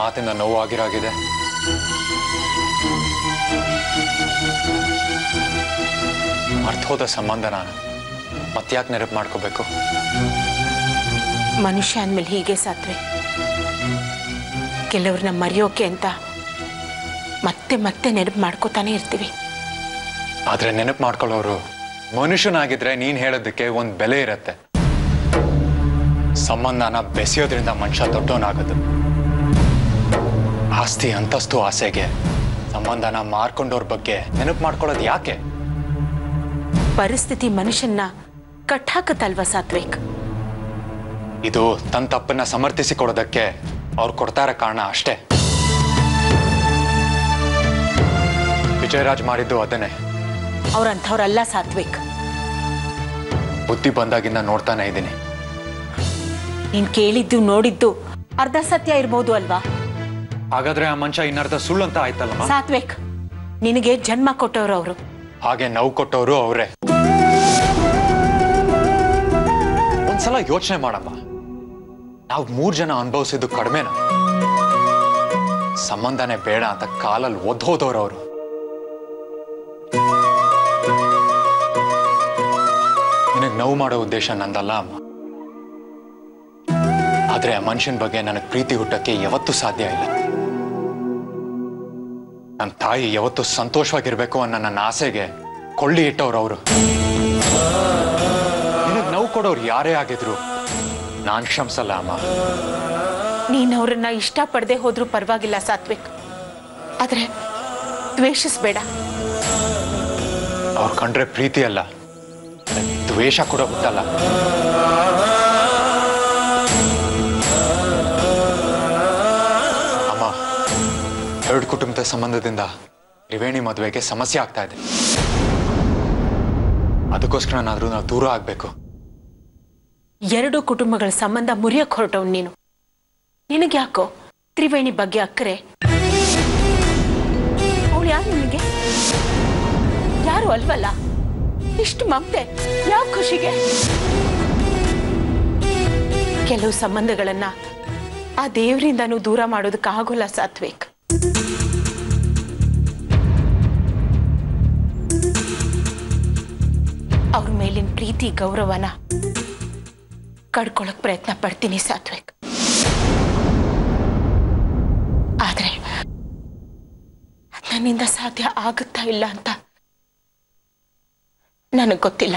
ಮಾತಿಂದ ನೋವಾಗಿರಾಗಿದೆ. ಅರ್ಥೋದ ಸಂಬಂಧನ ಮತ್ತ್ಯಾಕೆ ನೆನಪು ಮಾಡ್ಕೋಬೇಕು? ಮನುಷ್ಯ ಅಂದ್ಮೇಲೆ ಹೀಗೆ ಸಾತ್ವೆ. ಕೆಲವ್ರನ್ನ ಮರೆಯೋಕೆ ಅಂತ ಮತ್ತೆ ಮತ್ತೆ ನೆನಪು ಮಾಡ್ಕೋತಾನೆ ಇರ್ತೀವಿ. ಆದ್ರೆ ನೆನಪು ಮಾಡ್ಕೊಳ್ಳೋರು ಮನುಷ್ಯನಾಗಿದ್ರೆ ನೀನ್ ಹೇಳೋದಕ್ಕೆ ಒಂದು ಬೆಲೆ ಇರತ್ತೆ. ಸಂಬಂಧನ ಬೆಸೆಯೋದ್ರಿಂದ ಮನುಷ್ಯ ದೊಡ್ಡವನಾಗೋದು. ಆಸ್ತಿ ಅಂತಸ್ತು ಆಸೆಗೆ ಸಂಬಂಧನ ಮಾರ್ಕೊಂಡವ್ರ ಬಗ್ಗೆ ನೆನಪು ಮಾಡ್ಕೊಳ್ಳೋದು ಯಾಕೆ? ಪರಿಸ್ಥಿತಿ ಮನುಷ್ಯನ್ನ ಕಟ್ಟಾಕತ್ತಲ್ವ ಸಾತ್ವಿಕ್? ಇದು ತನ್ನ ತಪ್ಪನ್ನ ಸಮರ್ಥಿಸಿಕೊಡೋದಕ್ಕೆ ಅವ್ರು ಕೊಡ್ತಾರ ಕಾರಣ ಅಷ್ಟೇ. ವಿಜಯರಾಜ್ ಮಾಡಿದ್ದು ಅದನ್ನೇ. ಅವ್ರಂಥವ್ರಲ್ಲ ಸಾತ್ವಿಕ್. ಬುದ್ಧಿ ಬಂದಾಗಿಂದ ನೋಡ್ತಾನೆ ಇದ್ದೀನಿ. ನೀನ್ ಕೇಳಿದ್ದು ನೋಡಿದ್ದು ಅರ್ಧ ಸತ್ಯ ಇರ್ಬೋದು ಅಲ್ವಾ? ಹಾಗಾದ್ರೆ ಆ ಮನುಷ್ಯ ಇನ್ನರ್ಧ ಸುಳ್ಳು ಅಂತ ಆಯ್ತಲ್ಲ ಸಾತ್ವಿಕ್. ನಿನಗೆ ಜನ್ಮ ಕೊಟ್ಟವ್ರು ಅವರು, ಹಾಗೆ ನೋವು ಕೊಟ್ಟವರು ಅವರೇ. ಒಂದ್ಸಲ ಯೋಚನೆ ಮಾಡಮ್ಮ, ನಾವು 3 ಜನ ಅನುಭವಿಸಿದ್ದು ಕಡಿಮೆನಾ? ಸಂಬಂಧನೇ ಬೇಡ ಅಂತ ಕಾಲಲ್ಲಿ ಒದ್ದೋದವ್ರು ಅವರು. ನಿನಗೆ ನೋವು ಮಾಡೋ ಉದ್ದೇಶ ನಂದಲ್ಲ ಅಮ್ಮ. ಆದ್ರೆ ಆ ಮನುಷ್ಯನ ಬಗ್ಗೆ ನನಗೆ ಪ್ರೀತಿ ಹುಟ್ಟಕ್ಕೆ ಯಾವತ್ತೂ ಸಾಧ್ಯ ಇಲ್ಲ. ನನ್ನ ತಾಯಿ ಯಾವತ್ತೂ ಸಂತೋಷವಾಗಿರ್ಬೇಕು ಅನ್ನೋ ನನ್ನ ಆಸೆಗೆ ಕೊಳ್ಳಿ ಇಟ್ಟವ್ರು ಅವರು. ನಿನಗೆ ನೋವು ಕೊಡೋರು ಯಾರೇ ಆಗಿದ್ರು ನಾನ್ ಕ್ಷಮಿಸಲ್ಲ ಅಮ್ಮ. ನೀನ್ ಅವ್ರನ್ನ ಇಷ್ಟಪಡದೆ ಹೋದ್ರೂ ಪರವಾಗಿಲ್ಲ ಸಾತ್ವಿಕ್, ಆದ್ರೆ ದ್ವೇಷಿಸ್ಬೇಡ. ಅವ್ರು ಕಂಡ್ರೆ ಪ್ರೀತಿ ಅಲ್ಲ, ದ್ವೇಷ ಕೂಡ ಹುಟ್ಟಲ್ಲ. ಅಮ್ಮ, 2 ಕುಟುಂಬದ ಸಂಬಂಧದಿಂದ ತ್ರಿವೇಣಿ ಮದುವೆಗೆ ಸಮಸ್ಯೆ ಆಗ್ತಾ ಇದೆ. ಅದಕ್ಕೋಸ್ಕರನಾದ್ರೂ ನಾವು ದೂರ ಆಗ್ಬೇಕು. 2 ಕುಟುಂಬಗಳ ಸಂಬಂಧ ಮುರಿಯಕ್ ಹೊರಟವ್ ನೀನು. ನಿನಗ್ಯಾಕೋ ತ್ರಿವೇಣಿ ಬಗ್ಗೆ ಅಕ್ಕರೆ? ಅವಳು ಯಾರು ನಿನಗೆ? ಯಾರು ಅಲ್ವಲ್ಲ. ಇಷ್ಟು ಮಮತೆ ಯಾವ ಖುಷಿಗೆ? ಕೆಲವು ಸಂಬಂಧಗಳನ್ನ ಆ ದೇವರಿಂದನೂ ದೂರ ಮಾಡೋದಕ್ಕಾಗೋಲ್ಲ ಸಾತ್ವಿಕ್. ಅವ್ರ ಮೇಲಿನ ಪ್ರೀತಿ ಗೌರವನ ಕಡ್ಕೊಳಕ್ ಪ್ರಯತ್ನ ಪಡ್ತೀನಿ ಸಾತ್ವಿಕ್. ಆದ್ರೆ ನನ್ನಿಂದ ಸಾಧ್ಯ ಆಗುತ್ತಾ ಇಲ್ಲ ಅಂತ ನನಗೆ ಗೊತ್ತಿಲ್ಲ.